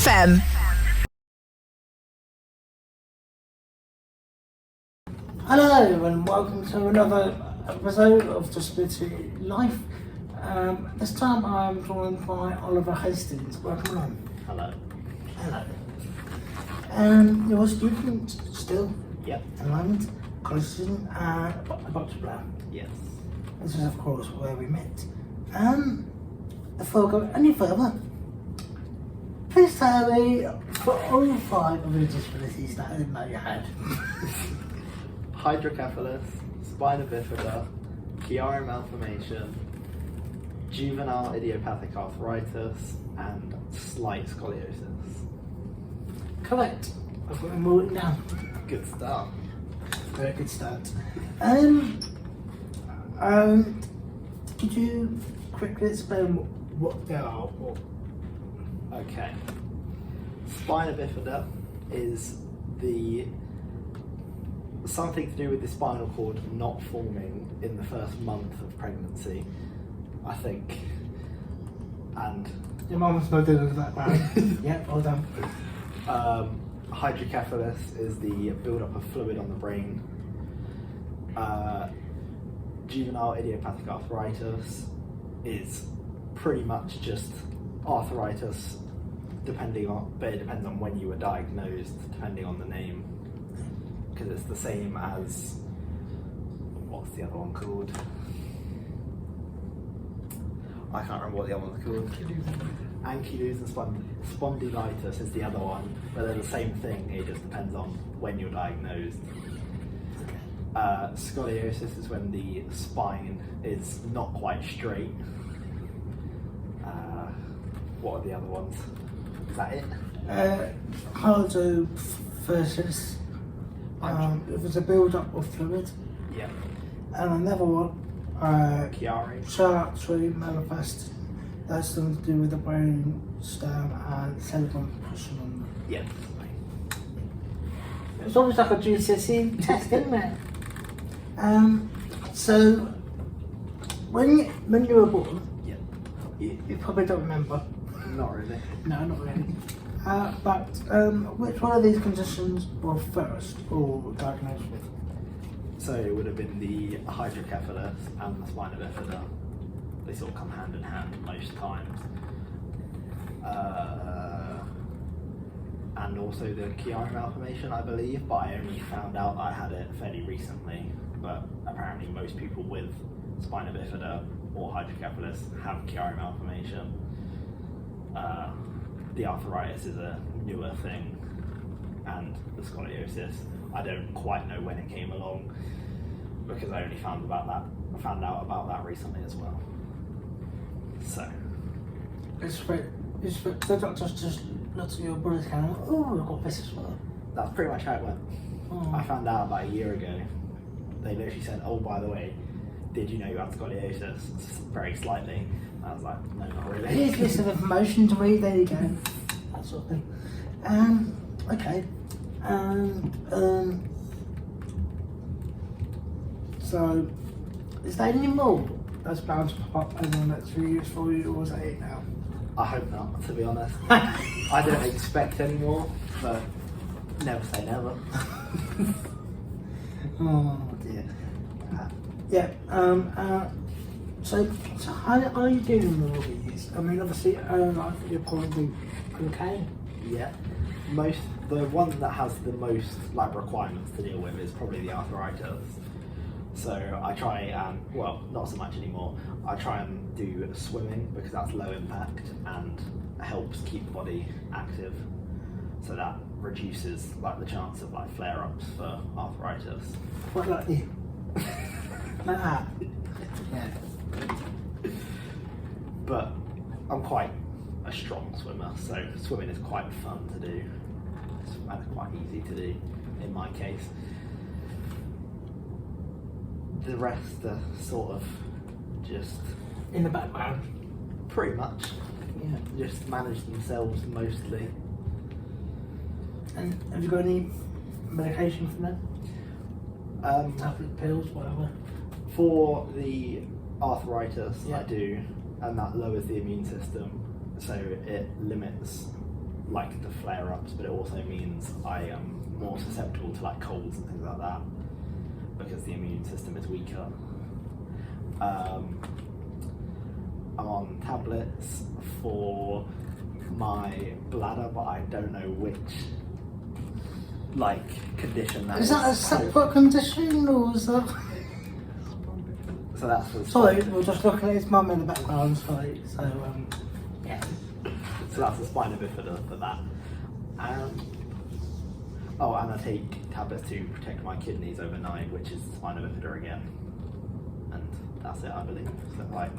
FM. Hello and welcome to another episode of Disability Life. This time I'm joined by Oliver Hastings. Welcome along. Hello. Hello. You're a student still? Yep. At the moment, college student at Boccia. Yes. This is of course where we met. Before we go any further, please tell me for all 5 of the disabilities that I didn't know you had. Hydrocephalus, Spina Bifida, Chiari Malformation, Juvenile Idiopathic Arthritis, and slight scoliosis. Correct. I've got them all written down. Good start. Very good start. Could you quickly explain what they are? Okay. Spina Bifida is something to do with the spinal cord not forming in the first month of pregnancy, I think. And your mum's not doing that bad. Yeah, well done. Hydrocephalus is the build-up of fluid on the brain. Juvenile idiopathic arthritis is pretty much just arthritis, but it depends on when you were diagnosed, depending on the name. Because it's the same as, what's the other one called? I can't remember what the other one's called. Ankylosing spondylitis is the other one, but they're the same thing, it just depends on when you're diagnosed. Scoliosis is when the spine is not quite straight. What are the other ones? Is that it? Hydrocephalus. It was a build-up of fluid. Yeah. And another one, Chiari Malformation. That's something to do with the brain stem and cerebellum pushing on. Yeah. It's almost like a GCSE test, isn't it? So when you were born, Yeah. you probably don't remember. Not really. No, not really. But which one of these conditions was first or diagnosed with? So it would have been the hydrocephalus and the spina bifida. They sort of come hand in hand most times. And also the Chiari malformation, I believe, but I only found out I had it fairly recently. But apparently most people with spina bifida or hydrocephalus have Chiari malformation. The arthritis is a newer thing, and the scoliosis, I don't quite know when it came along, because I only found out about that recently as well. So the doctors just looked at your brother's camera. Oh, I've got this as well. that's pretty much how it went. Oh. I found out about a year ago. They literally said, "Oh, by the way, did you know you had scoliosis?" Very slightly. I was like, "No, not really." Here's a list of information to read. There you go. That sort of thing. Okay. So, is there any more that's bound to pop up in the next few years for you, or is that it now? I hope not, to be honest. I don't expect any more, but never say never. Oh dear. So how are you dealing with all these? I mean, obviously, like you're probably okay. Yeah. The one that has the most requirements to deal with is probably the arthritis. So I try and, well, not so much anymore. I try and do swimming because that's low impact and helps keep the body active. So that reduces the chance of flare-ups for arthritis. What like you? Like that? Yeah. But I'm quite a strong swimmer, so swimming is quite fun to do. It's quite easy to do in my case. The rest are sort of just In the background. pretty much, just manage themselves mostly. And have you got any medication for that? Tablet, pills, whatever. For the arthritis, Yeah. I do, and that lowers the immune system, so it limits like the flare-ups, but it also means I am more susceptible to like colds and things like that because the immune system is weaker. I'm on tablets for my bladder, but I don't know which like condition that is. Is that a separate condition, or is that? So that's for Sorry, we're just looking at his mum in the background. Sorry. So yeah. So that's the spina bifida for that. Oh, and I take tablets to protect my kidneys overnight, which is spina bifida again. And that's it, I believe. So like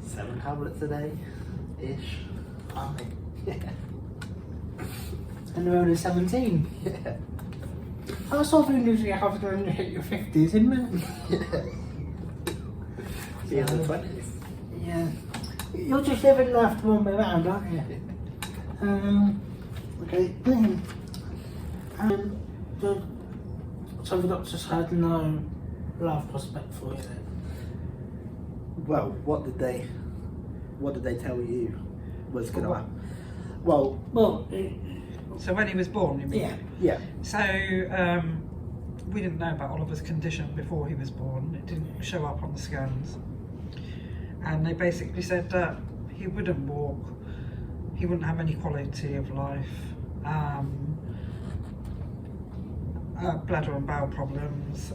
7 tablets a day ish. Yeah. And they're only 17. Yeah. That's something usually happens when you hit your 50s, isn't it? Yeah. In the 20s. Yeah. You're just living life the one way around, aren't you? Okay. So the doctors had no life prospect for you then? Well, what did they tell you was going to happen? Well, So when he was born, you mean? yeah. yeah. So we didn't know about Oliver's condition before he was born. It didn't show up on the scans. And they basically said that he wouldn't walk, he wouldn't have any quality of life, bladder and bowel problems,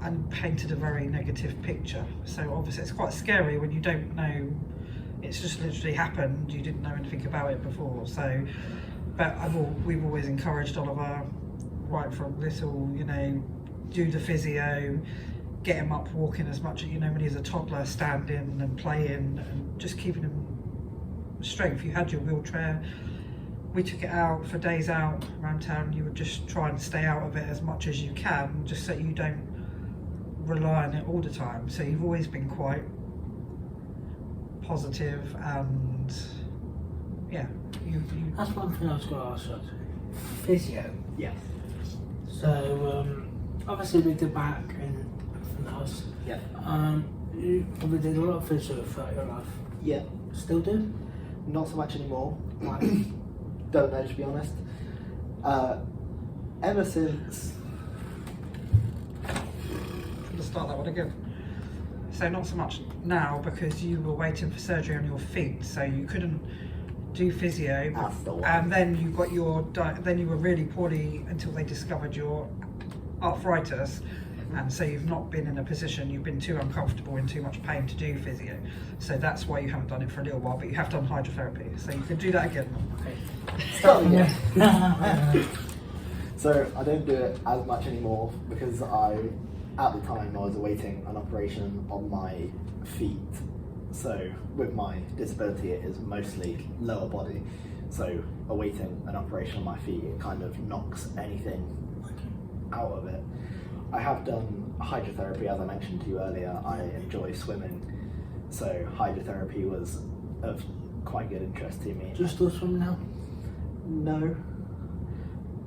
and painted a very negative picture. So obviously it's quite scary when you don't know, it's just literally happened, you didn't know anything about it before. So, but we've always encouraged Oliver, right from little, you know, do the physio, get him up walking as much, you know, when he's a toddler, standing and playing and just keeping him straight. If you had your wheelchair, we took it out for days out around town. You would just try and stay out of it as much as you can, just so you don't rely on it all the time. So you've always been quite positive, and yeah, you That's one thing I was going to ask you. Physio. Yes. So obviously with the back and everything else, Yeah. you probably did a lot of physio throughout your life. Yeah. Still do? Not so much anymore. I don't know, to be honest. Ever since. to start that one again. So not so much now because you were waiting for surgery on your feet, so you couldn't do physio. That's the one. And then you got your then you were really poorly until they discovered your arthritis, and so you've not been in a position, you've been too uncomfortable in too much pain to do physio. So that's why you haven't done it for a little while, but you have done hydrotherapy, so you can do that again. Stop again. So I don't do it as much anymore because at the time I was awaiting an operation on my feet. So with my disability it is mostly lower body. So awaiting an operation on my feet, it kind of knocks anything out of it. I have done hydrotherapy, as I mentioned to you earlier. I enjoy swimming, so hydrotherapy was of quite good interest to me. Do you still swim now? No.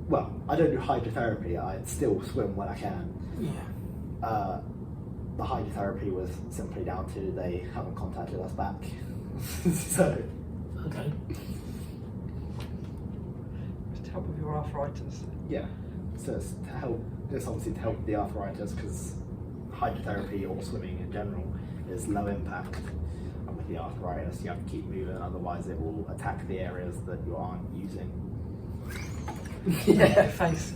Well, I don't do hydrotherapy, I still swim when I can. Yeah. The hydrotherapy was simply down to they haven't contacted us back. So. Okay. Just to help with your arthritis. Yeah. So it's to help. It's obviously to help with the arthritis because hydrotherapy or swimming in general is low impact. And with the arthritis, you have to keep moving, otherwise it will attack the areas that you aren't using. Yeah. Face.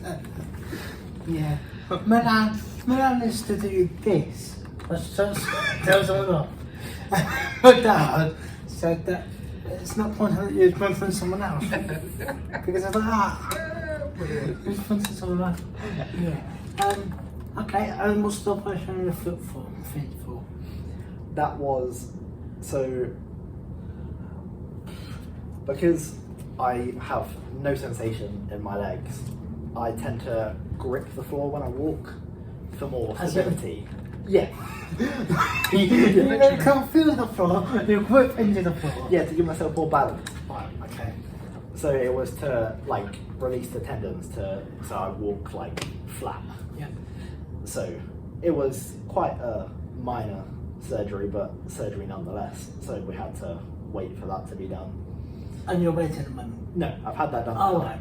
Yeah. But Milan is to do this. Let's just tell someone off. My dad said that it's not pointing at you, it's pointing at someone else. Because I was like, it's pointing at someone else. Yeah. Okay, and what's the operation on your feet for? That was so because I have no sensation in my legs, I tend to grip the floor when I walk for more stability. Yeah. You can't feel the floor, you grip into the floor. Yeah, to give myself more balance. Right, okay. So it was to like release the tendons so I walk like flat. Yeah. So it was quite a minor surgery, but surgery nonetheless. So we had to wait for that to be done. And you're waiting at the moment? No, I've had that done. Oh, right.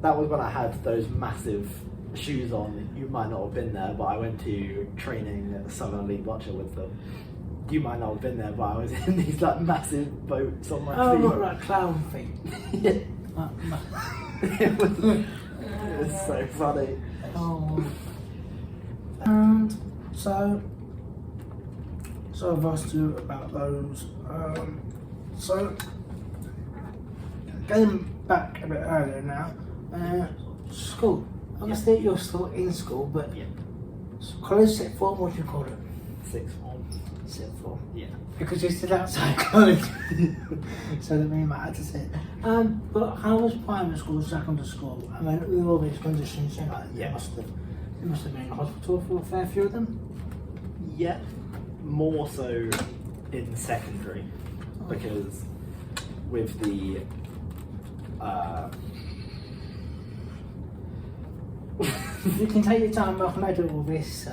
That was when I had those massive shoes on. You might not have been there, but I went to training at the Southern League Boccia with them. You might not have been there, but I was in these like massive boats on my feet. Oh, like clown feet. Yeah. No. It was so funny. Oh. And so I've asked you about those. So going back a bit earlier now, school. Obviously you're still in school, but Yeah. college, sixth form, what do you call it? Sixth form. Sixth form. Yeah. Because you're still outside college. So that means I had to say it. But how was primary school, secondary school? I mean, with all these conditions, you know, Yeah. you must have been in hospital for a fair few of them. Yeah. More so in secondary, because with the You can take your time, I can do all this.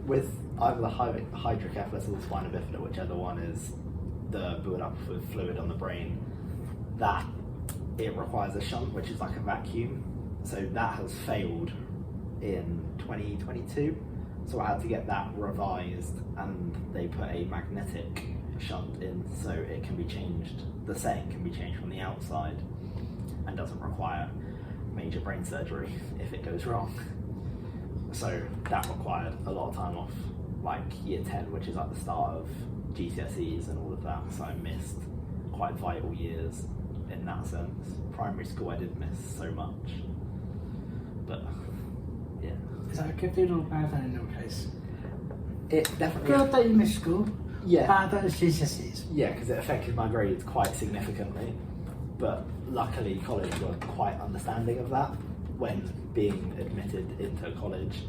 with either the hydrocephalus or the spina bifida, whichever one is the build up with fluid on the brain, that it requires a shunt, which is like a vacuum. So that has failed in 2022. So I had to get that revised, and they put a magnetic shunt in, so it can be changed. The setting can be changed from the outside, and doesn't require major brain surgery if it goes wrong. So that required a lot of time off, like year 10, which is like the start of GCSEs and all of that. So I missed quite vital years in that sense. Primary school I did miss so much, but yeah. Is that a good thing or a bad thing in your case? It definitely. Good that you missed school, Yeah. bad that it's GCSEs. Yeah, because it affected my grades quite significantly. But luckily, college were quite understanding of that. When being admitted into college,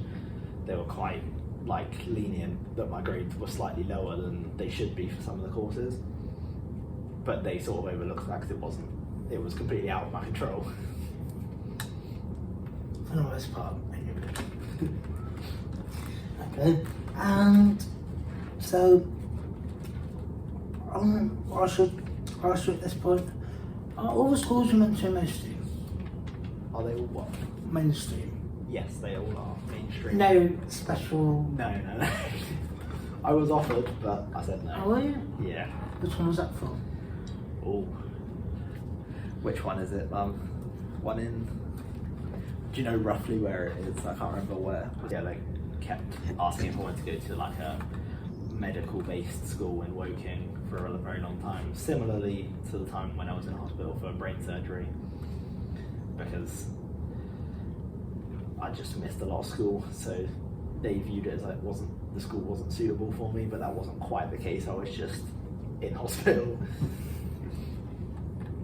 they were quite lenient that my grades were slightly lower than they should be for some of the courses. But they sort of overlooked that because it was completely out of my control. For the most part, okay, and so I should ask you at this point: are all the schools you went to mainstream? Are they all what? Mainstream. Yes, they all are mainstream. No special. No. I was offered, but I said Oh, no. were you? Yeah. Which one was that for? Oh. Which one is it? One in. Do you know roughly where it is? I can't remember where. Yeah, they kept asking if I wanted to go to like a medical-based school in Woking for a very long time. Similarly to the time when I was in hospital for brain surgery, because I just missed a lot of school. So they viewed it as the school wasn't suitable for me, but that wasn't quite the case. I was just in hospital.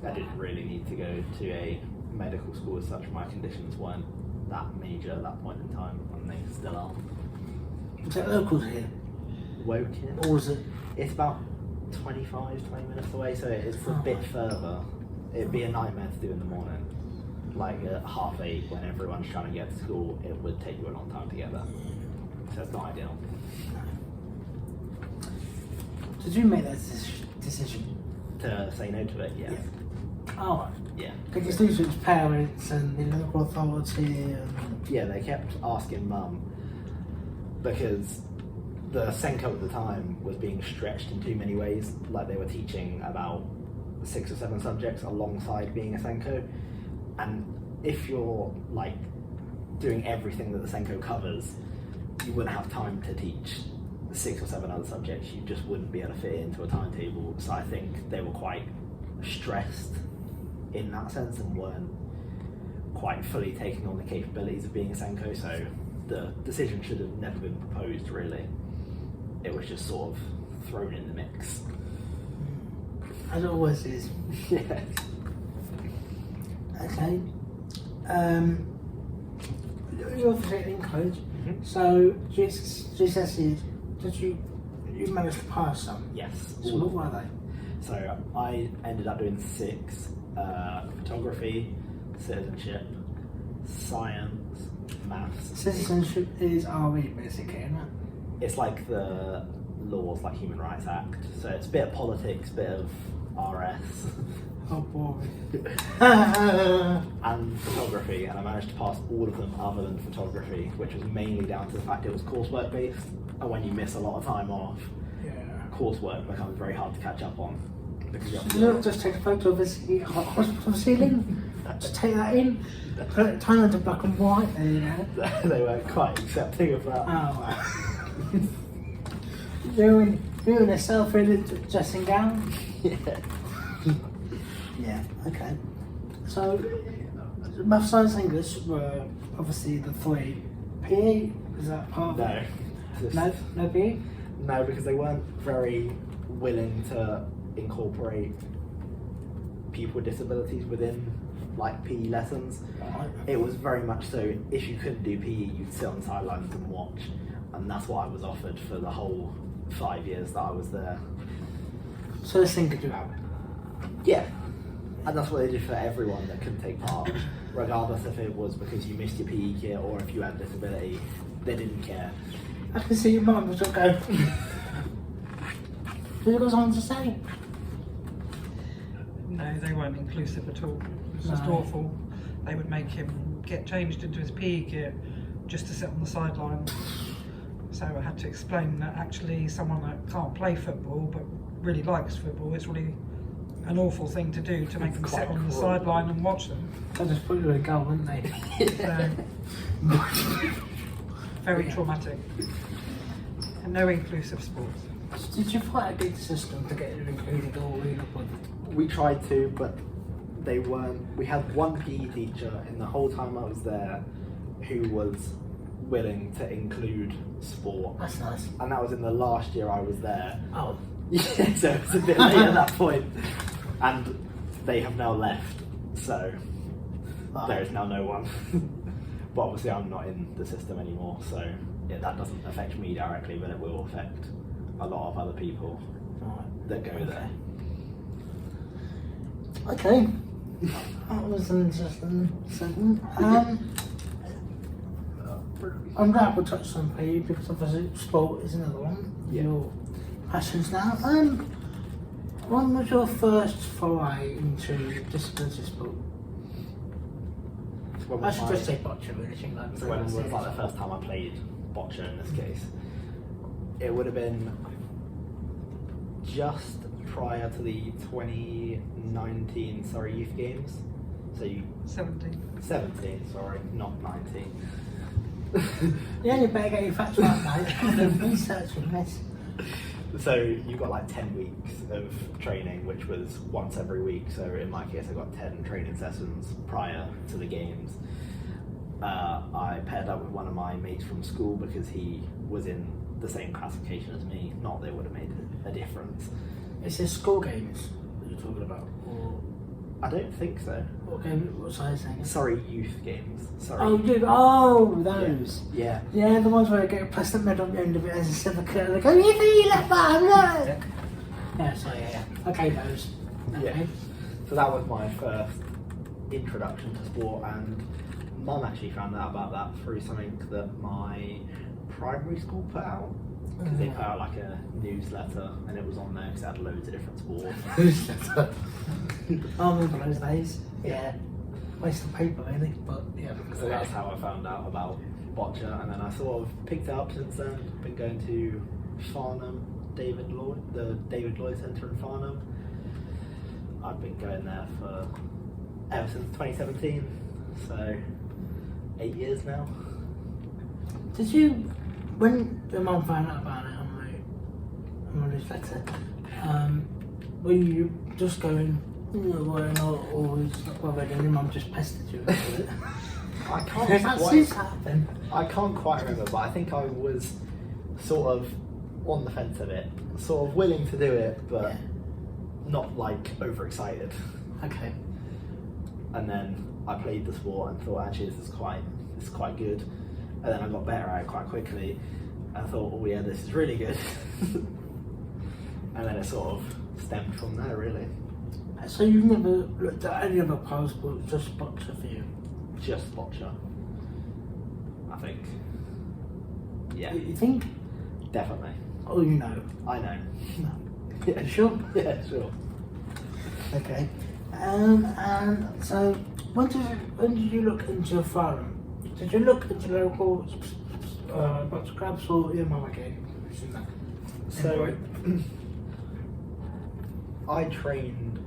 I didn't really need to go to a medical school as such. My conditions weren't that major at that point in time, and they still aren't. Was that local here? Woking? Or was it? It's about 20 minutes away, so it's a bit further. It'd be a nightmare to do in the morning. Like at 8:30 when everyone's trying to get to school, it would take you a long time to get there. So it's not ideal. Did you make that decision? To say no to it, yes. Oh, right. Yeah. Could you speak to its parents and the local authority? And... Yeah, they kept asking Mum, because the Senko at the time was being stretched in too many ways. Like they were teaching about 6 or 7 subjects alongside being a Senko, and if you're like doing everything that the Senko covers, you wouldn't have time to teach 6 or 7 other subjects. You just wouldn't be able to fit it into a timetable. So I think they were quite stressed in that sense and weren't quite fully taking on the capabilities of being a Senko. So the decision should have never been proposed, really. It was just sort of thrown in the mix. As it always is. Yeah. Okay. You're obviously in college, so GCSEs, did you managed to pass some? Yes. So what were they? So I ended up doing 6: photography, citizenship, science, maths. Citizenship is RE basically, isn't it? It's like the laws, like Human Rights Act. So it's a bit of politics, bit of RS. Oh boy. and photography, and I managed to pass all of them other than photography, which was mainly down to the fact it was coursework based, and when you miss a lot of time off, Yeah. coursework becomes very hard to catch up on. Because you have to You don't just take a photo of the hospital ceiling, just take that in, put it, turn it to black and white, and you know. they weren't quite accepting of that. Oh, wow. doing a selfie in a dressing gown. Yeah. Yeah, okay. So, math, science, English were obviously the three. PE, is that part of it? No. No PE? No, because they weren't very willing to incorporate people with disabilities within like PE lessons. Right. It was very much so, if you couldn't do PE, you'd sit on the sidelines and watch. And that's what I was offered for the whole 5 years that I was there. So this thing could you have? Yeah. And that's what they did for everyone that couldn't take part. Regardless if it was because you missed your PE kit or if you had a disability, they didn't care. I can see your mum was just go. What you got something to say? No, they weren't inclusive at all. It was just No. awful. They would make him get changed into his PE kit just to sit on the sideline. So I had to explain that actually someone that can't play football but really likes football, it's really an awful thing to do, to make them sit on the sideline and watch them. They'll just put you in a goal, wouldn't they? So, very traumatic. And no inclusive sports. Did you fight against the system to get it included or were you not bothered? We tried to, but they weren't. We had one PE teacher in the whole time I was there who was willing to include sport. That's nice. And that was in the last year I was there. Oh. Yeah, so it was a bit late at that point. And they have now left, so there is now no one. But obviously I'm not in the system anymore, so yeah, that doesn't affect me directly, but it will affect a lot of other people that go there. Okay. That was an interesting segment. I'm glad we touched on PE because obviously sport is another one. Yeah. Your passions now. When was your first foray into disability sport? When I was should my- just say boccia or anything like So when was like the first time I played Boccia in this case? It would have been just prior to the 2019 Surrey Youth Games. So 17. 17, sorry, not 19. Yeah, you better get your facts right, mate. The research on this. So you got like 10 weeks of training, which was once every week. So in my case, I got 10 training sessions prior to the games. I paired up with one of my mates from school because he was in the same classification as me. Not that it would have made a difference. Is this school games that you're talking about? Or I don't think so. what game? What size thing? Sorry, youth games. Sorry. Oh, you. Oh, those. Yeah. Yeah, the ones where you get a plastic medal at the end of it as a certificate. And they go, you left that, look. Yeah, so yeah. Okay, those. Okay. Yeah. So that was my first introduction to sport, and Mum actually found out about that through something that my primary school put out. Because they put out like a newsletter, and it was on there because it had loads of different sports. I remember those days. Yeah. Waste of paper, really, but yeah. So that's how I found out about Boccia, and then I sort of picked it up since then. Been going to Farnham, the David Lloyd Centre in Farnham. I've been going there for ever since 2017, so 8 years now. Did you, when your mum found out about it on my newsletter, were you just going, why not, or was not bothered, and your mum just pestered you about it? I Because can't that quite, seems to happen. I can't quite remember, but I think I was sort of on the fence of it, sort of willing to do it, but Yeah. not like overexcited. Okay. And then I played the sport and thought, actually, this is quite good. And then I got better at it quite quickly. I thought, oh yeah, this is really good. And then it sort of stemmed from there, really. So you've never looked at any other power sport, just Boccia for you? Just Boccia, I think. Yeah, You think? definitely. Oh, you know. I know. No. Yeah, You sure? Yeah, sure. Okay. And so, when did you look into farming? Did you look into local box clubs or your mum again? So, I trained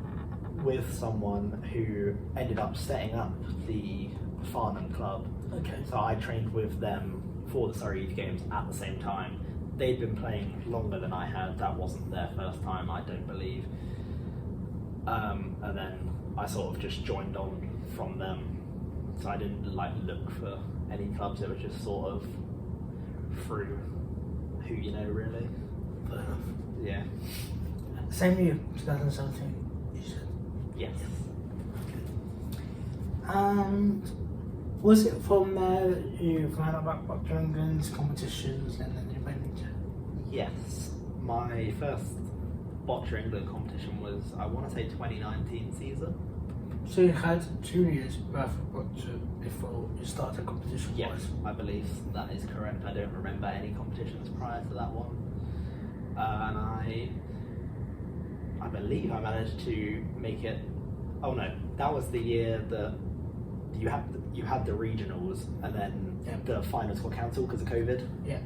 with someone who ended up setting up the Farnham Club. Okay. So I trained with them for the Surrey Youth Games at the same time. They'd been playing longer than I had. That wasn't their first time, I don't believe. And then I sort of just joined on from them. So I didn't like look for any clubs. It was just sort of through who you know, really. Fair enough. Yeah. Same year, 2017, you said? Yes. And was it from there that you found out about Procter & Gamble's competitions and then you went into? Yes. My first Boccia England competition was, I want to say, 2019 season. So you had 2 years worth of Boccia before you started the competition? Yes, I believe that is correct. I don't remember any competitions prior to that one. And I believe I managed to make it. Oh no, that was the year that you had the regionals and then the finals got cancelled because of COVID. Yeah,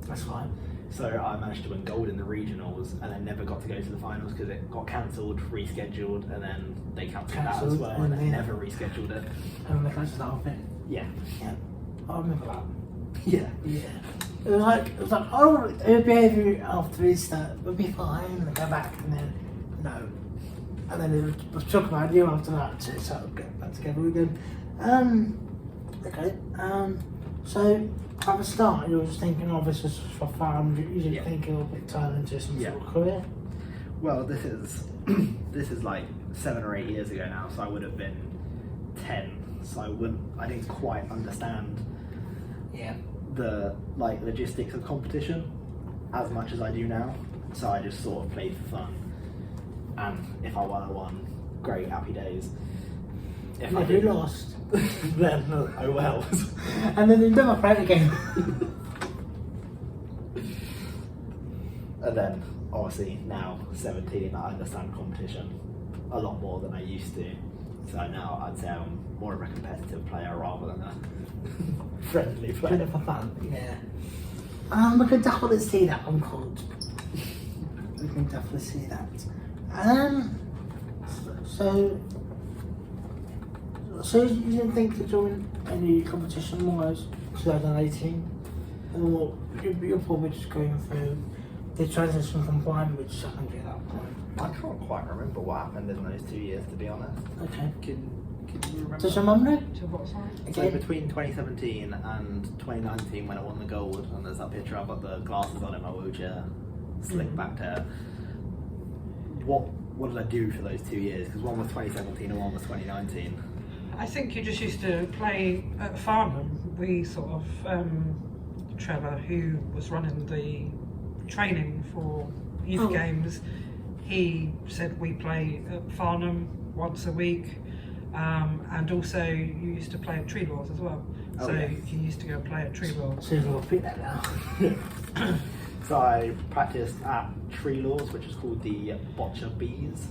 that's fine. So I managed to win gold in the regionals and then never got to go to the finals because it got cancelled, rescheduled, and then they cancelled that as well and then never rescheduled it. And they cancelled that whole thing. Yeah. Yeah, I remember that. Yeah. Yeah. It was like, oh, it'll be over after Easter, we'll be fine, and go back, and then, no. And then it was talking about you after that, so it's like, get back together again. Okay, so at the start, you were just thinking, oh, this is for fun, you didn't think it would turn into some sort of career? Well, this is like 7 or 8 years ago now, so I would have been 10, so I didn't quite understand the like logistics of competition as much as I do now. So I just sort of played for fun, and if I won, I won. Great, happy days. If I you lost, then oh well. and then you never played again. And then obviously now 17, I understand competition a lot more than I used to. So now I'd say I'm more of a competitive player rather than a friendly player. For fun, yeah. We can definitely see that on court. We can definitely see that. So you didn't think to join any competition wise 2018? Or you're probably just going through the transition from primary to secondary at that point? I can't quite remember what happened in those 2 years, to be honest. Okay. Can you remember? Does your mum know? To what side? So between 2017 and 2019, when I won the gold, and there's that picture, I've got the glasses on in my wheelchair, slick back hair. What did I do for those 2 years? Because one was 2017 and one was 2019. I think you just used to play at Farnham. We sort of, Trevor, who was running the training for youth games, he said we play at Farnham once a week, and also you used to play at Tree Laws as well. So you used to go play at Tree Laws. So you'll repeat that now. So I practiced at Tree Laws, which is called the Boccia Bees.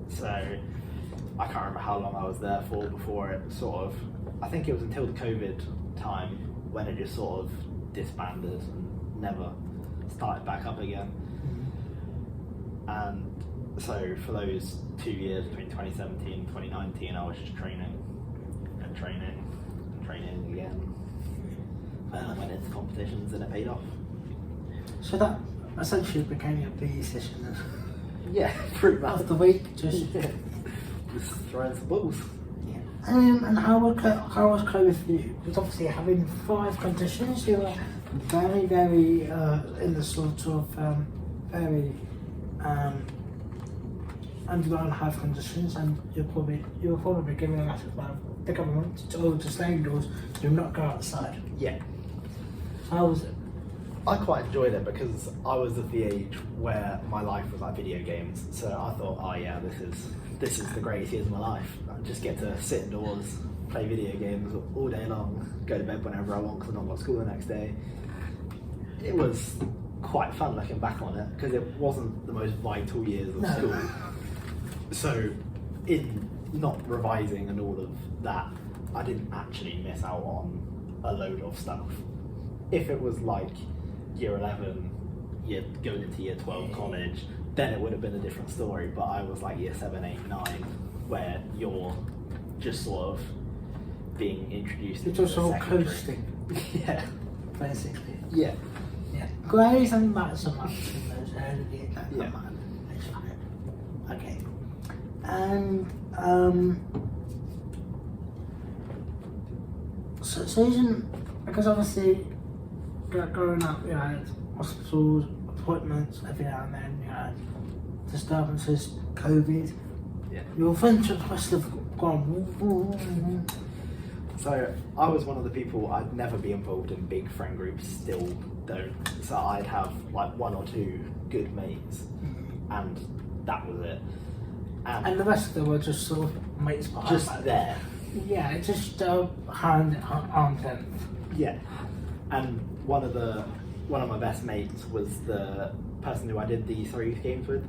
So I can't remember how long I was there for before it sort of, I think it was until the COVID time when it just sort of disbanded and never started back up again. And so for those 2 years between 2017 and 2019, I was just training and training and training again. And I went into competitions and it paid off. So that essentially became your PE session then? Yeah, pretty much. Of the week, just just throwing some balls. Yeah. And how was COVID for you? Because obviously having 5 competitions, you were very, very in the sort of very underground health conditions, and you were probably given a massive amount of the government to stay indoors, do not go outside. Yeah. How was it? I quite enjoyed it because I was at the age where my life was like video games. So I thought, oh yeah, this is the greatest years of my life. I just get to sit indoors, play video games all day long, go to bed whenever I want because I've not got school the next day. It was quite fun looking back on it because it wasn't the most vital years of school. So in not revising and all of that, I didn't actually miss out on a load of stuff. If it was like year 11, year going into year 12 college, then it would have been a different story. But I was like year 7, 8, 9, where you're just sort of being introduced. It's into just all secondary. coasting, Yeah. basically. Yeah. Yeah. Grades don't matter so much in those early years. Yeah. Okay. And so Susan, because obviously growing up, you had hospitals, appointments every now and then. You had disturbances, COVID. Yeah. Your friendships must have gone. So I was one of the people, I'd never be involved in big friend groups, still don't. So I'd have like 1 or 2 good mates, and that was it. And the rest of them were just sort of mates behind just back. there. Yeah, just arm length. Yeah. And one of my best mates was the person who I did the 3 youth games with,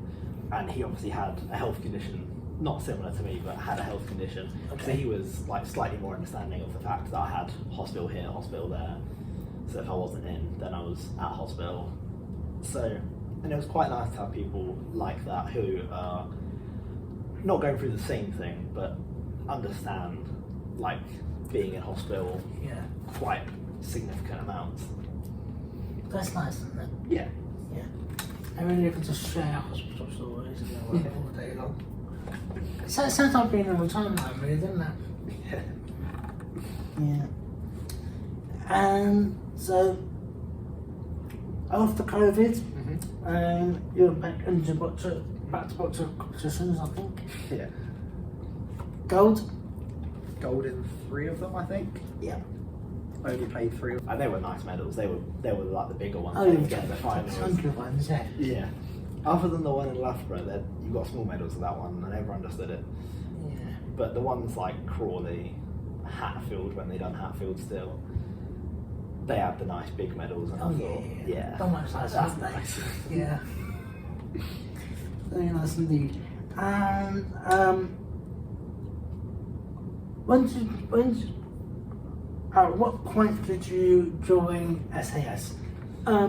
and he obviously had a health condition, not similar to me, but had a health condition. Okay. So he was like slightly more understanding of the fact that I had hospital here, hospital there. So if I wasn't in, then I was at hospital. So, and it was quite nice to have people like that who are not going through the same thing, but understand like being in hospital Yeah. quite significant amounts. That's nice, isn't it? Yeah. Yeah. I mean, you can just share hospital stories and all day long. So it sounds like being in a retirement home, really, doesn't it? Yeah. Yeah. And so, after COVID, you're back into back to Boccia competitions, I think. Yeah. Gold? Gold in 3 of them, I think. Yeah. Only played 3. And they were nice medals. They were like the bigger ones. Oh, They you would get in the finals. 600 ones, yeah. Yeah. Other than the one in Loughborough, that you got small medals for that one, and I never understood it. Yeah. But the ones like Crawley, Hatfield, when they done Hatfield still, they had the nice big medals, and I thought, yeah, Not much nice, that's aren't they? nice. Yeah. Very nice indeed. And at what point did you join SAS?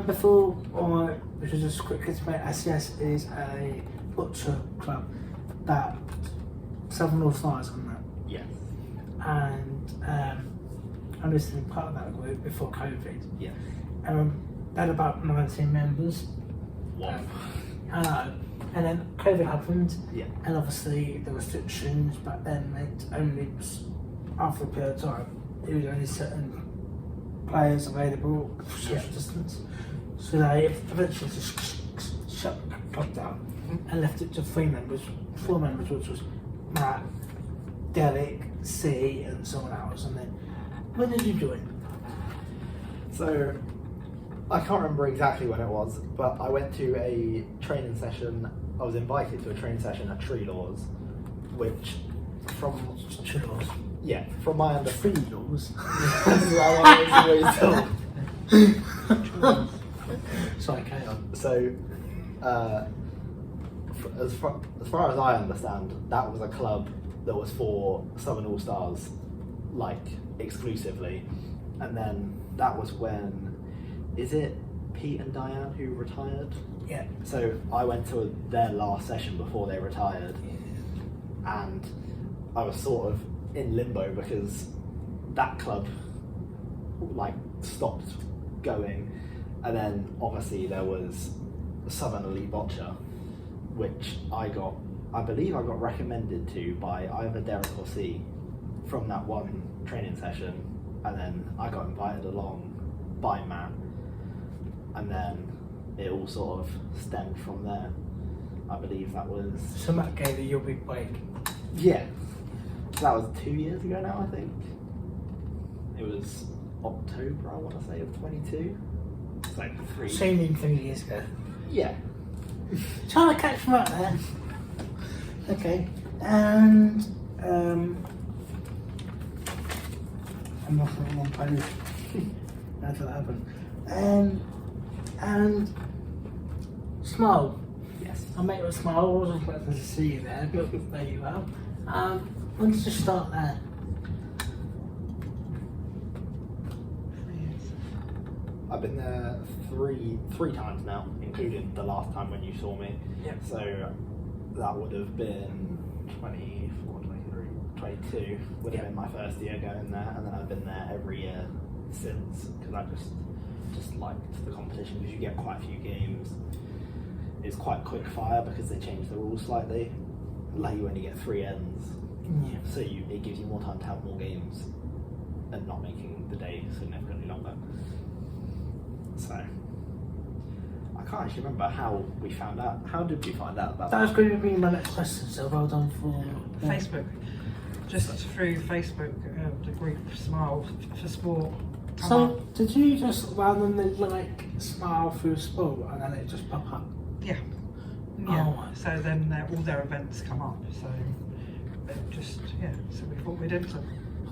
Before, or which is just quickly explain, SAS is a butcher club that Southern North Stars on that, Yes. and I was part of that group before COVID. Yeah. Had about 19 members. Wow. And then COVID happened, Yeah. and obviously the restrictions back then meant only after a period of time, it was only certain players available for social distance. So they eventually just shut the club down and left it to 4 members, which was Matt, Derek, C, and someone else. And then, when did you join? So, I can't remember exactly when it was, but I went to a training session. I was invited to a training session at Tree Laws, which, from my understanding, Free laws. that's how I was always told. Sorry, carry on. So, as far as I understand, that was a club that was for Southern All Stars, like exclusively, and then that was when, is it Pete and Diane who retired? Yeah. So I went to their last session before they retired, and I was sort of in limbo because that club like stopped going, and then obviously there was Southern Elite Boccia, which I believe I got recommended to by either Derek or C from that one training session, and then I got invited along by Matt, and then it all sort of stemmed from there. I believe that was... So Matt gave you your big break. Yeah. That was 2 years ago now, I think. It was October, I want to say, of 22. It's like 3. Same 3 years ago. Yeah. Trying to catch me up there. Okay. And I'm not on the wrong page. That's what happened. And Smile. Yes. I met you at Smile. I wasn't expecting to see you there, but there you are. When did you start there? 3 years. I've been there three times now, including the last time when you saw me. Yep. So that would have been 24, 23, 22 would have been my first year going there, and then I've been there every year since, because I just liked the competition, because you get quite a few games. It's quite quick fire because they changed the rules slightly. Like you only get 3 ends, so it gives you more time to have more games and not making the day significantly longer. So I can't actually remember how we found out. How did we find out about That was going to be my next question, so well done for Facebook. Just through Facebook, the group Smile for Sport. come So, up. did you just randomly Smile through sport and then it just pop up? Yeah. Oh. So then all their events come up. So it just, so we thought we'd enter.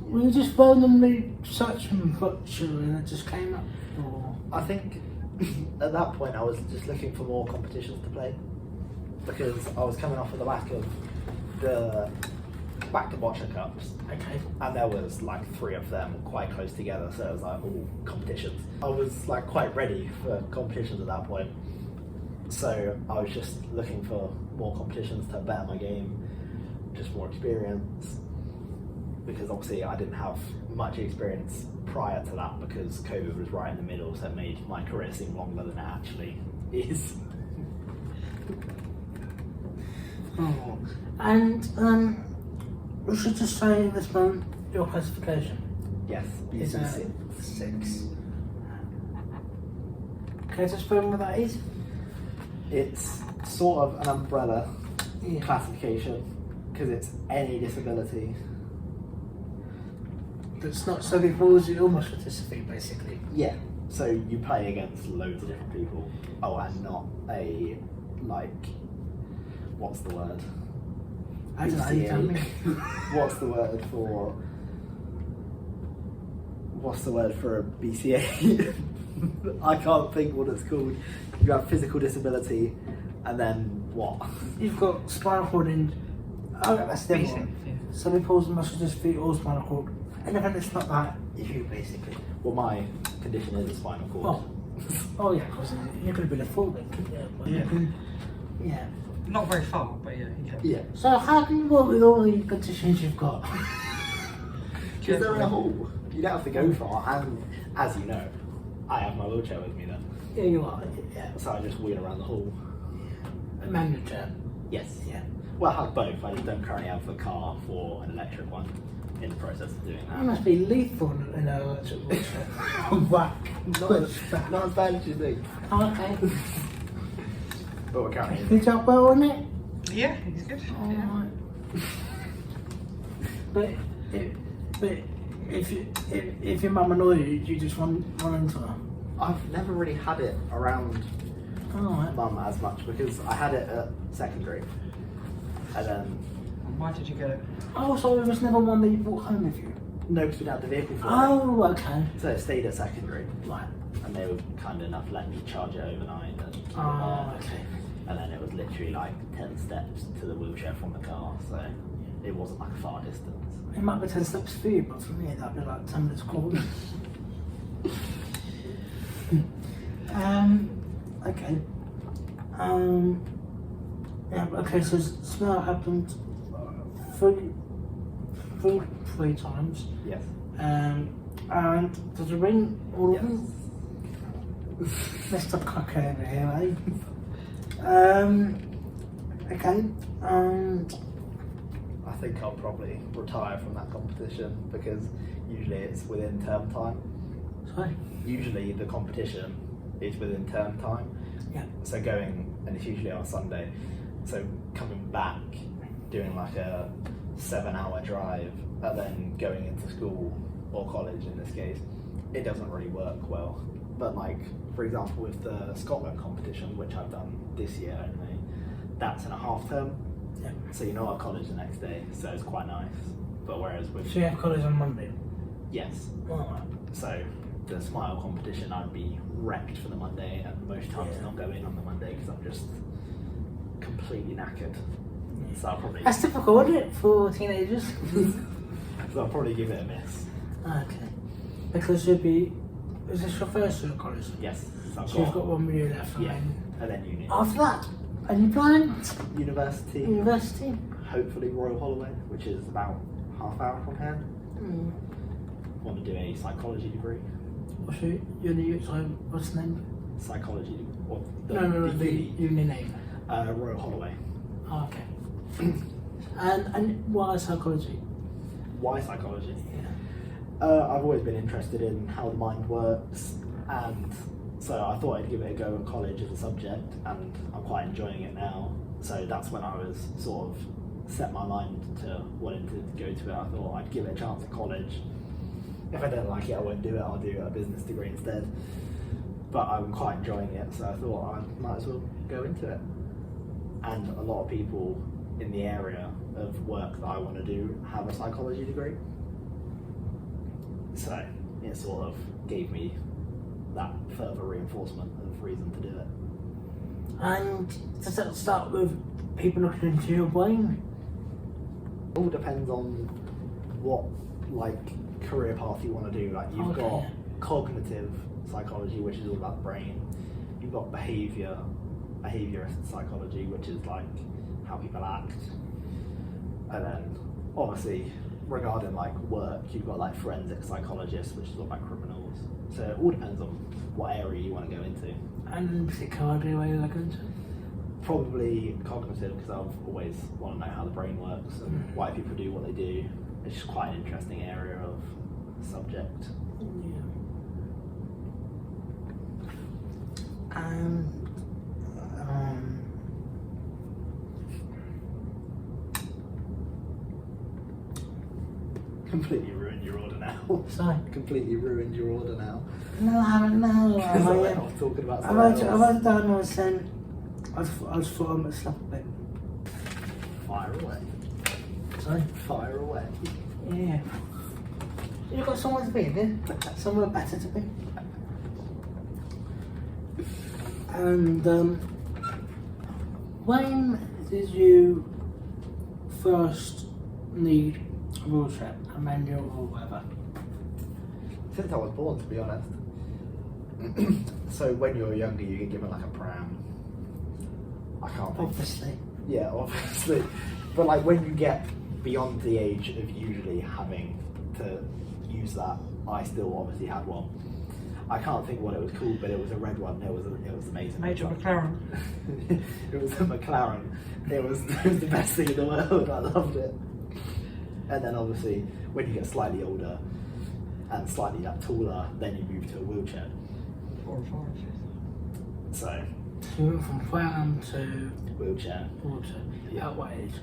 Were you just randomly searching Boccia and it just came up? Or? I think at that point I was just looking for more competitions to play, because I was coming off of the back of the Boccia Cups. Okay. And there was like 3 of them quite close together, so it was like, all competitions. I was like quite ready for competitions at that point. So I was just looking for more competitions to better my game, just more experience. Because obviously I didn't have much experience prior to that, because COVID was right in the middle, so it made my career seem longer than it actually is. Oh. And we should just say this one, your classification Yes, is BC6. 6. Can I just explain what that is? It's sort of an umbrella Yeah. classification, because it's any disability. That's not so it rules you almost participate basically. Yeah, so you play against loads of different people. Oh, and not a, like, what's the word? I don't know, you tell me. What's the word for a BCA? I can't think what it's called. You have physical disability, and then what? You've got spinal cord injury. Oh, that's the other Basic, one. yeah. Cerebral muscle dystrophy or spinal cord. Anything that's not that issue basically. Well, my condition is a spinal cord. Oh yeah, because you could have been a full link. Yeah. Not very far, but yeah, you can. Yeah, So how can you work with all the conditions you've got? because they're in a hall. You don't have to go far, and as you know, I have my wheelchair with me then. Yeah, you are. Yeah. So I just wheel around the hall. A manual chair. Yes. Yeah. Well, I have both. I just don't currently have a car for an electric one. In the process of doing That that. must be lethal in an electric wheelchair. Whack. Not as bad as you think. Okay. But we're currently Did you jump well on it? Yeah, he's good. Yeah. Alright. But if your mum annoyed you, you just run into her. I've never really had it around Alright. mum as much, because I had it at secondary. And then, Why did you get it? Oh, so it was never one that you brought home with you? no, because we didn't have the vehicle for it. Oh, okay. So it stayed at secondary. Right. And they were kind enough to let me charge it overnight and keep it Oh, there. okay. And then it was literally like 10 steps to the wheelchair from the car, so it wasn't like a far distance. It might be 10 steps for you, but for me that'd be like 10 minutes crawling. Okay. Yeah, okay, so smell happened three times. Yes. And does it ring all of Yes. them? Mr. Cocker over here, eh? Okay, and I think I'll probably retire from that competition, because usually it's within term time. sorry. Usually the competition is within term time. Yeah. So going, and it's usually on Sunday, so coming back, doing like a 7-hour drive, and then going into school, or college in this case, it doesn't really work well. But like, for example, with the Scotland competition, which I've done this year only, that's in a half term. Yeah. So you're not at college the next day, so it's quite nice. But whereas with, So you have college on Monday? yes, Alright. so the Smile competition, I'd be wrecked for the Monday, and most times Yeah. not go in on the Monday because I'm just completely knackered. So I'll probably That's difficult, isn't it, for teenagers? so I'll probably give it a miss. Okay. Because you'll be. Is this your first year of college? Yes. So, So you've got 1 year left, and yeah, then and then uni. after that, are you planning University. university? Hopefully Royal Holloway, which is about half hour from here. Mm. Want to do a psychology degree. What's what's the name? Psychology. Or No, the uni. uni name. Royal Holloway. Oh, okay. and why psychology? Why psychology? Yeah. I've always been interested in how the mind works, and so I thought I'd give it a go at college as a subject, and I'm quite enjoying it now. So that's when I was sort of set my mind to wanting to go to it. I thought I'd give it a chance at college. If I don't like it, I won't do it. I'll do a business degree instead. But I'm quite enjoying it, so I thought I might as well go into it. And a lot of people in the area of work that I want to do have a psychology degree. So it sort of gave me that further reinforcement of reason to do it. And does that start with people looking into your brain? It all depends on what career path you want to do. Like you've got cognitive psychology, which is all about the brain. You've got behaviorist psychology, which is like how people act. And then obviously regarding like work, you've got like forensic psychologists, which is all about criminals. So it all depends on what area you want to go into. And in particular, where you're looking into? Probably cognitive, because I've always want to know how the brain works and why people do what they do. It's just quite an interesting area of subject. Yeah. Completely ruined your order now. Sorry. Completely ruined your order now. No, I haven't. No, Because I went off talking about I've something else. done. I was saying. I was thought I might slap a bit. Fire away. Sorry. Fire away. Yeah. You've got somewhere to be, have you? Somewhere better to be. And when did you first need a wheelchair, a manual or whatever? Since I was born, to be honest. So when you're younger, you get given like a pram. I can't think. Obviously. Yeah, obviously. But like when you get beyond the age of usually having to use that, I still obviously had one. I can't think what it was called, but it was a red one. It was amazing. Major McLaren. It was a McLaren. It was the best thing in the world. I loved it. And then obviously when you get slightly older and slightly taller, then you move to a wheelchair. 4 or 5. So You went from pram to wheelchair. wheelchair. Yeah. At what age?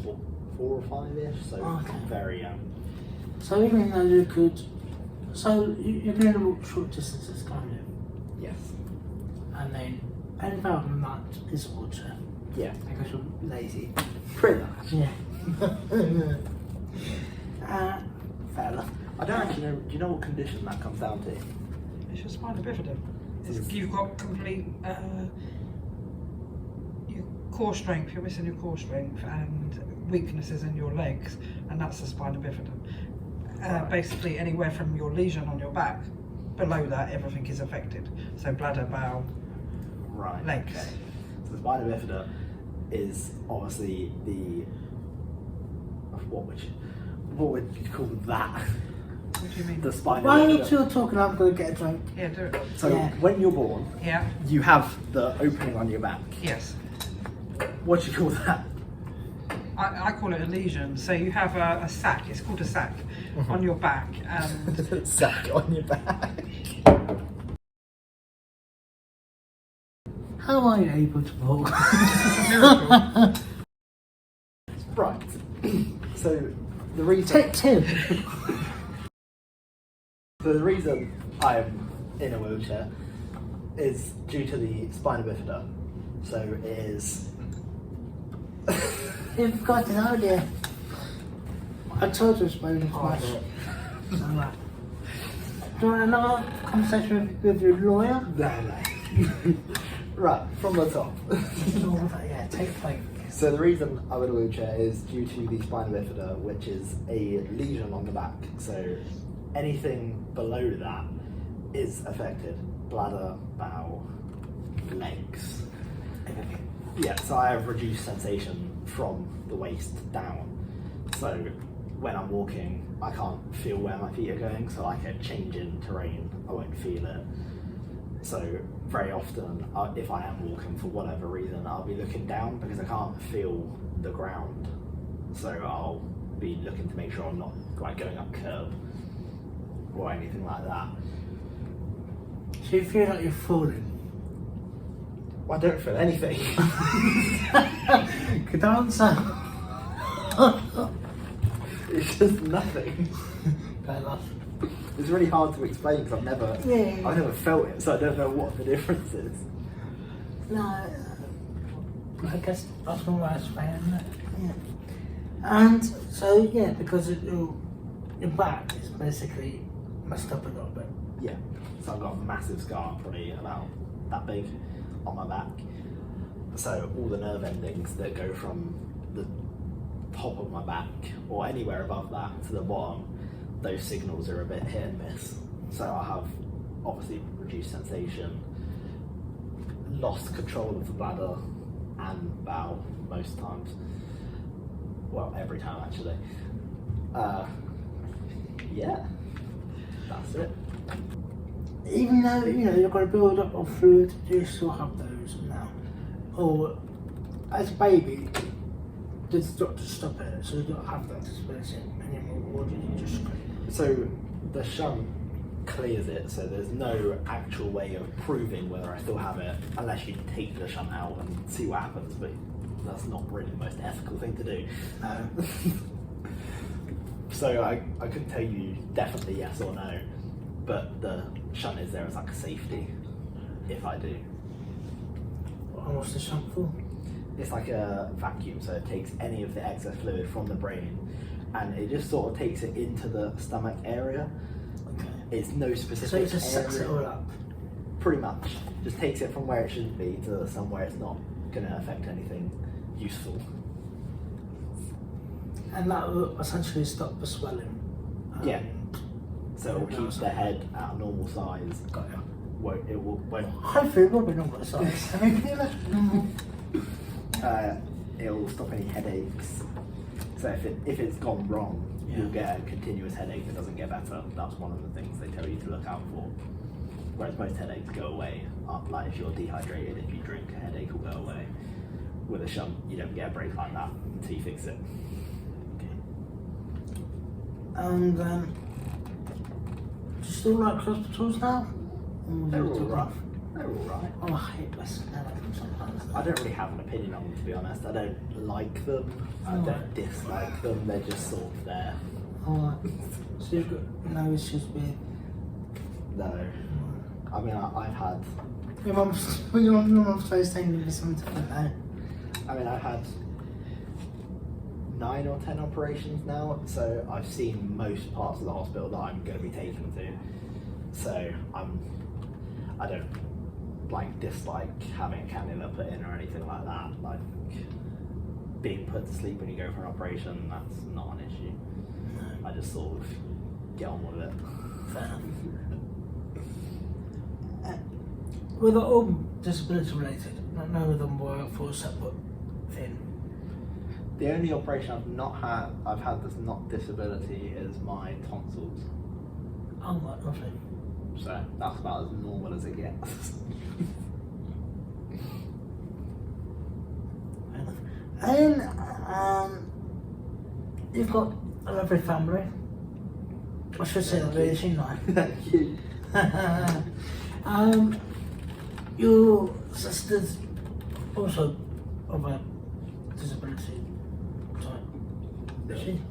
4 or 5-ish. So Okay. very young. So even though you could, so you're going to walk short distances, kind of, Yes. and then anything other than that is a wheelchair Yeah. because you're lazy. Pretty much. Yeah. Fair enough. I don't actually know. Do you know what condition that comes down to? It's your spina bifida. You've got complete your core strength. You're missing your core strength and weaknesses in your legs, and that's the spina bifida. Right. Basically, anywhere from your lesion on your back, below that, everything is affected. So bladder, bowel, Right. legs. Okay. So the spina bifida is obviously the what would you call that? What do you mean? The spina While you bifida. two are talking, I'm going to get a drink. Yeah, do it. So Yeah. when you're born, Yeah. you have the opening on your back. Yes. What do you call that? I call it a lesion. So you have a sac. It's called a sac on your back, and Sack on your back. How are you able to walk? miracle. Right. So the reason. Take two. So the reason I'm in a wheelchair is due to the spina bifida. So it is. You've got an idea. I told you it's my class. Do you want another conversation with your lawyer? No. Right, from the top. Yeah, take like So the reason I'm in a wheelchair is due to the spina bifida, which is a lesion on the back. So anything below that is affected. Bladder, bowel, legs. Yeah, so I have reduced sensation from the waist down. So when I'm walking, I can't feel where my feet are going, so like a change in terrain, I won't feel it. So very often, if I am walking for whatever reason, I'll be looking down because I can't feel the ground. So I'll be looking to make sure I'm not like going up curb or anything like that. So you feel like you're falling? Well, I don't feel anything. Good answer. It's just nothing. Fair enough. It's really hard to explain because I've never felt it, so I don't know what the difference is. No, I guess that's one way to explain it, isn't it? Yeah. And so yeah, because your back is basically messed up a little bit. Yeah. So I've got a massive scar, probably about that big, on my back. So all the nerve endings that go from the top of my back or anywhere above that to the bottom, those signals are a bit hit and miss. So I have obviously reduced sensation, lost control of the bladder and bowel most times. Well, every time actually. Yeah, that's it. Even though you've got to build up of fluid, do you still have those now? Or as a baby, did the doctor stop it so you don't have that disability anymore, or did you just? So the shunt clears it, so there's no actual way of proving whether I still have it unless you take the shunt out and see what happens, but that's not really the most ethical thing to do. So I couldn't tell you definitely yes or no, but the shunt is there as like a safety if I do. And what's the shunt for? It's like a vacuum, so it takes any of the excess fluid from the brain and it just sort of takes it into the stomach area. Okay. It's no specific So it just area. sucks it all up? Pretty much. Just takes it from where it shouldn't be to somewhere it's not going to affect anything useful. And that will essentially stop the swelling? Yeah. So it will keep the head at a normal size. Got you. Won't Hopefully it will be normal size. I mean, it'll stop any headaches. So if it's gone wrong, you'll get a continuous headache that doesn't get better. That's one of the things they tell you to look out for. Whereas most headaches go away. Like if you're dehydrated, if you drink, a headache will go away. With a shunt, you don't get a break like that until you fix it. And do you still like hospitals now? They're alright. They're alright. Oh, I hate listening to them sometimes. I don't really have an opinion on them, to be honest. I don't like them. I don't dislike them. They're just sort of there. Alright. So you've got no issues with... No. I mean, I've had... Your mum's face taking me something like that. I mean, I've had 9 or 10 operations now, so I've seen most parts of the hospital that I'm going to be taken to. So I don't dislike having a cannula put in or anything like that. Like being put to sleep when you go for an operation, that's not an issue. I just sort of get on with it. Fair enough. Were they all disability related? None of them were for a separate thing. The only operation I've had that's not disability is my tonsils. Oh, right, lovely. So that's about as normal as it gets. And you've got a lovely family. I should say that really, shouldn't I? Thank you. Your sister's also of a disability type, is she?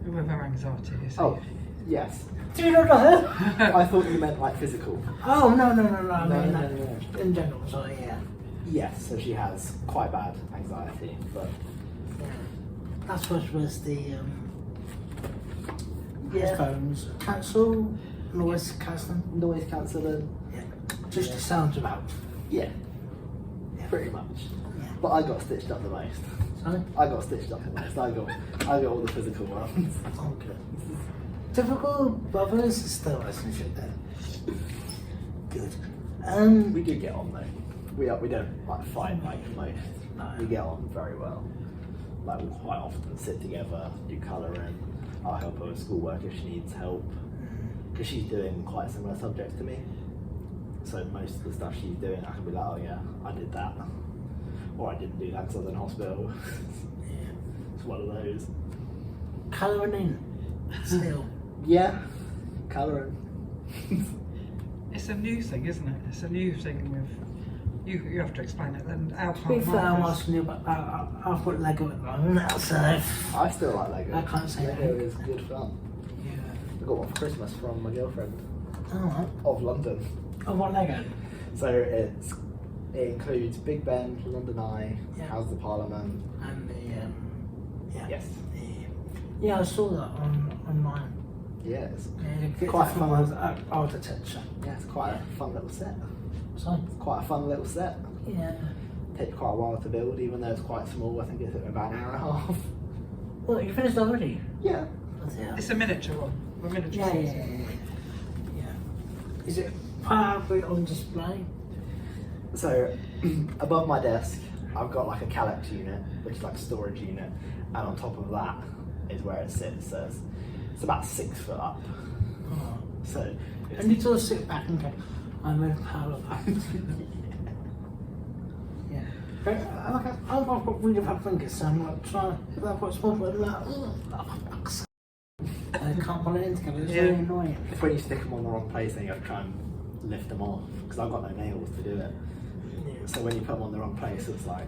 With her anxiety, you see. Oh, yes. Do you not know her? I thought you meant like physical. Oh, no. I No, mean, no. in general, so yeah. Yes, so she has quite bad anxiety, but Yeah. That's what was the headphones cancel, noise cancelling. noise cancelling. Yeah. Just the sounds about. Yeah, pretty much. Yeah. But I got stitched up the most. Sorry? I got stitched up the most. I got all the physical ones. Okay. Typical brother and sister relationship then. Good. We do get on though. We don't like fight like most. No. We get on very well. Like we quite often sit together, do colouring. I'll help her with schoolwork if she needs help, because she's doing quite similar subjects to me. So most of the stuff she's doing, I can be like, oh yeah, I did that, or I didn't do that because I was in hospital. Yeah. It's one of those. Colouring in. Still. Yeah, colouring. It's a new thing, isn't it? It's a new thing with you have to explain it then. To be fair, I'm asking you about I've got Lego at the moment, so I still like Lego. I can't say Lego that. is good fun. Yeah. I got one for Christmas from my girlfriend Alright. of London. Oh, what Lego? So it includes Big Ben, London Eye, Yeah. House of Parliament. And the yeah. Yes. Yeah, I saw that online. Yeah, it's Yeah, quite different fun. ones, architecture. Yeah, it's quite a fun little set. So It's quite a fun little set. yeah. Takes quite a while to build, even though it's quite small. I think it's about an hour and a half. Well, you finished already? Yeah. Yeah. It's a miniature one. A miniature. Yeah. Is it proudly on display? So above my desk, I've got like a Calyx unit, which is like a storage unit, and on top of that is where it sits. So it's about 6 foot up. Oh. So And you sort of sit back and go, I'm very proud of that. Yeah. But I've got really bad fingers, so I'm like trying to, I've got small, but I'm like, I can't put it in together, it's really annoying. it's when you stick them on the wrong place, then you have to try and lift them off, because I've got no nails to do it. Yeah. So when you put them on the wrong place, it's like,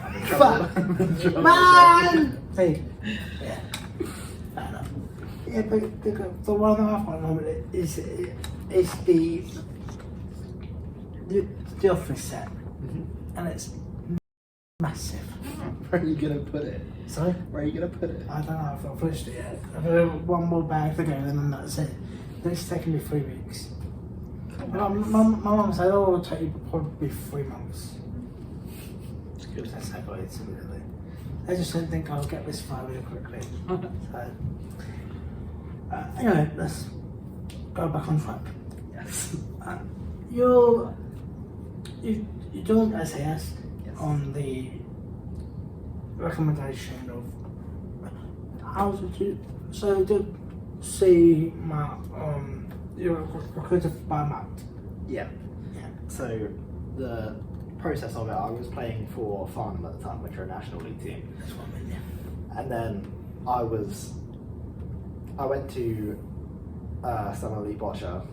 I'm in trouble. Man! See? Yeah. Fair enough. Yeah, but the one that I've got at the moment is the office set. And it's massive. Where are you going to put it? Sorry? Where are you going to put it? I don't know if I've finished it yet. I've got one more bag to go and then that's it. Then it's taken me 3 weeks. My mum said, oh, it'll take you probably 3 months. It's good. That's how I did really. I just didn't think I'll get this far really quickly. So, anyway, let's go back on track. Yes. You joined SAS Yes. on the recommendation of how did you? So you did see Matt you were recruited by Matt. Yeah. Yeah. So the process of it, I was playing for Farnham at the time, which are a National League team. That's what I mean. Yeah. And then I went to Summer League Boccia,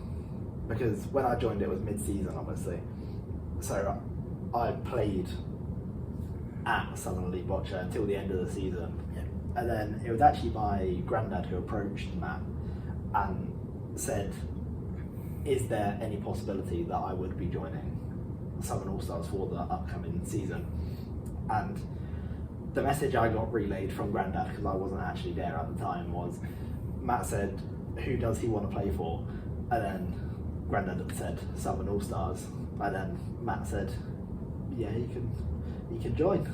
because when I joined it was mid-season, obviously. So I played at Summer League Boccia until the end of the season. Yeah. And then it was actually my granddad who approached Matt and said, is there any possibility that I would be joining Southern All-Stars for the upcoming season? And the message I got relayed from Grandad, because I wasn't actually there at the time, was Matt said, who does he want to play for? And then Grandad said Southern All-Stars. And then Matt said, yeah, you can join.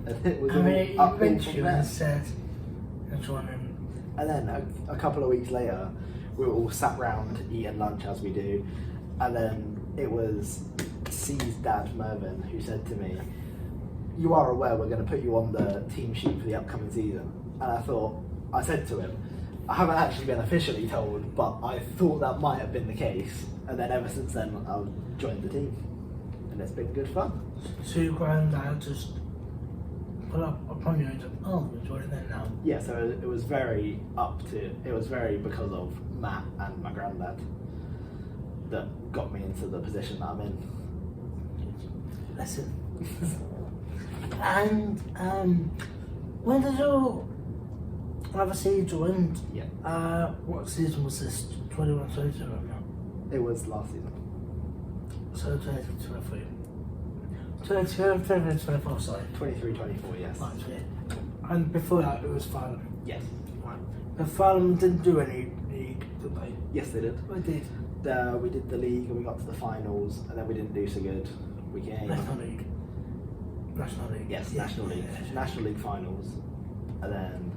And it was I mean, all uphill eventually from there. said, "You're joining." And then a couple of weeks later, we were all sat round eating lunch as we do, and then it was C's dad, Mervyn, who said to me, you are aware we're going to put you on the team sheet for the upcoming season? And I said to him, I haven't actually been officially told, but I thought that might have been the case. And then ever since then, I've joined the team, and it's been good fun. So your granddad just put up upon you and said, "Oh, we're joining them now." Yeah, so it was very because of Matt and my granddad that got me into the position that I'm in. Listen. And when did you obviously you joined? Yeah. What season was this? 21, 22 right now? It was last season. So 22, 23. 22, 23, 24, sorry. 23, 24, yes. Right, yeah. And before that it was Farnham. Yes. Right. But Farnham didn't do any league, did they? Yes, they did. We did. We did the league and we got to the finals, and then we didn't do so good. We came. National League. National League. Yes, Yeah. National League. National League finals. And then,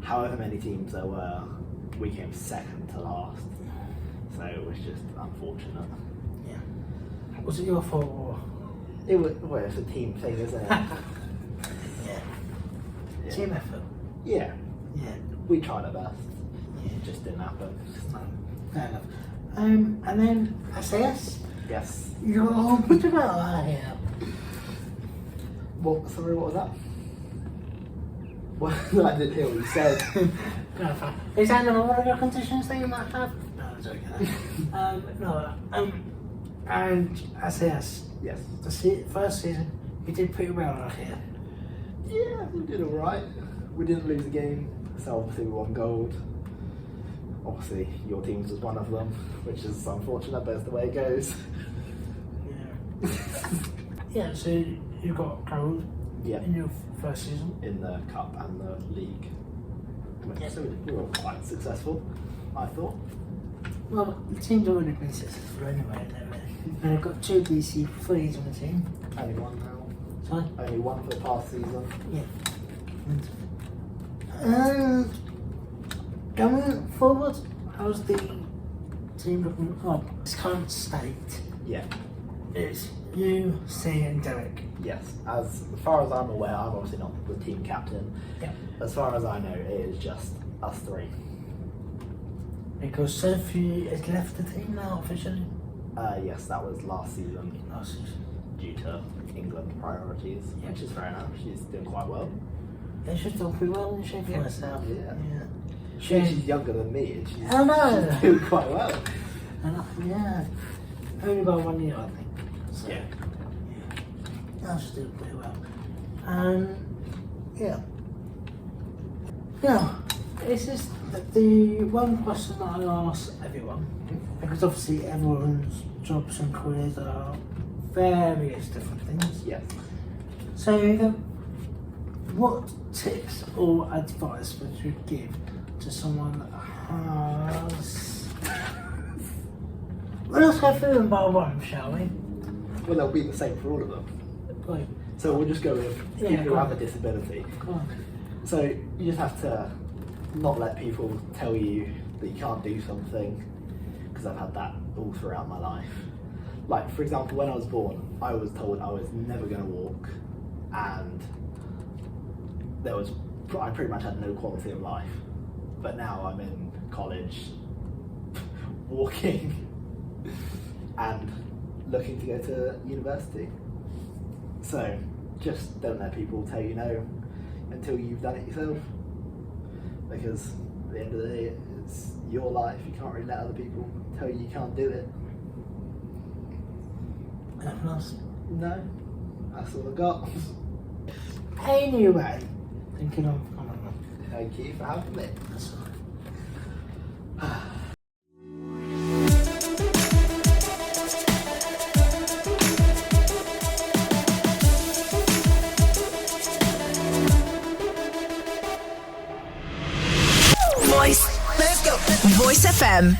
however many teams there were, we came second to last. So it was just unfortunate. Yeah. Was it your fault or? It was, well, it's a team thing, isn't it? Yeah. Yeah. Team effort. Yeah. Yeah. We tried our best. Yeah. It just didn't happen. No, fair enough. And then SAS, Yes. you got a whole bunch about that here. What? Sorry, what was that? Well, I didn't hear what you said. No, fine. Is that one of your conditions that you might have? No, it's okay. And SAS, Yes. the first season, you did pretty well out here. Yeah, we did alright. We didn't lose the game, so obviously we won gold. Obviously, your team's was one of them, which is unfortunate, but it's the way it goes. Yeah. Yeah, so you got gold Yeah. in your first season. In the cup and the league. Yeah. So we were quite successful, I thought. Well, the team's already been successful anyway, haven't they? And I've got 2 BC3s on the team. Only one now. Sorry? Only one for the past season. Yeah. And going forward, how's the team looking up? Its current state Yeah. is you, C and Derek. Yes. As far as I'm aware, I'm obviously not the team captain. Yeah. As far as I know, it is just us three. Because Sophie has left the team now officially. Yes, that was last season Last season. due to England priorities, Yeah. which is fair enough. She's doing quite well. They should do pretty well in shape for Yeah. herself. Yeah. Yeah. She's younger than me and she's, I know. she's doing quite well. Yeah. Only by 1 year, I think. So, Yeah. yeah. She's doing pretty well. Yeah. Now, it's just the one question that I ask everyone, because obviously everyone's jobs and careers are various different things. Yes. So, what tips or advice would you give to someone that has... Well, let's go through them by one, shall we? Well, they'll be the same for all of them. Right. So we'll just go with Yeah, people who go have a on. disability. Go on. So you just have to not let people tell you that you can't do something, because I've had that all throughout my life. Like, for example, when I was born, I was told I was never going to walk, and I pretty much had no quality of life. But now I'm in college, walking, and looking to go to university. So just don't let people tell you no until you've done it yourself, because at the end of the day, it's your life. You can't really let other people tell you can't do it. Anything else? No, that's all I got. Anyway, thinking of coming on. Thank you for having me. That's all right. Voice. Let's go. Voice FM.